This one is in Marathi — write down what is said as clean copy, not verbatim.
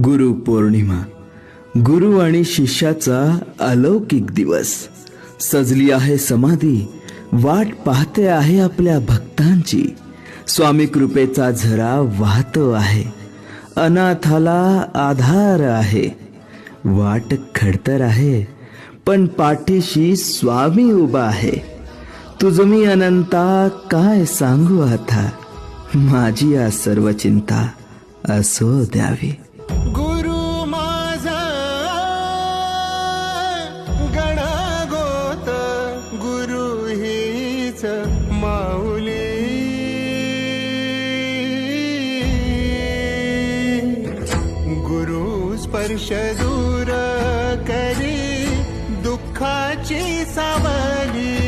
गुरु पौर्णिमा, गुरु आणि शिष्याचा अलौकिक दिवस. सजली आहे समाधी, वाट पाहते आहे आपल्या भक्तांची. स्वामी कृपेचा झरा वाहतो आहे, अनाथाला आधार आहे. वाट खडतर आहे, पण पाठीशी स्वामी उभा आहे. तुझ मी अनंता काय सांगू आता, माझी या सर्व चिंता असो द्यावी. गुरु माझा गणागोत, गुरु हीच माऊली. गुरु स्पर्श दूर करी दुःखाची सावली.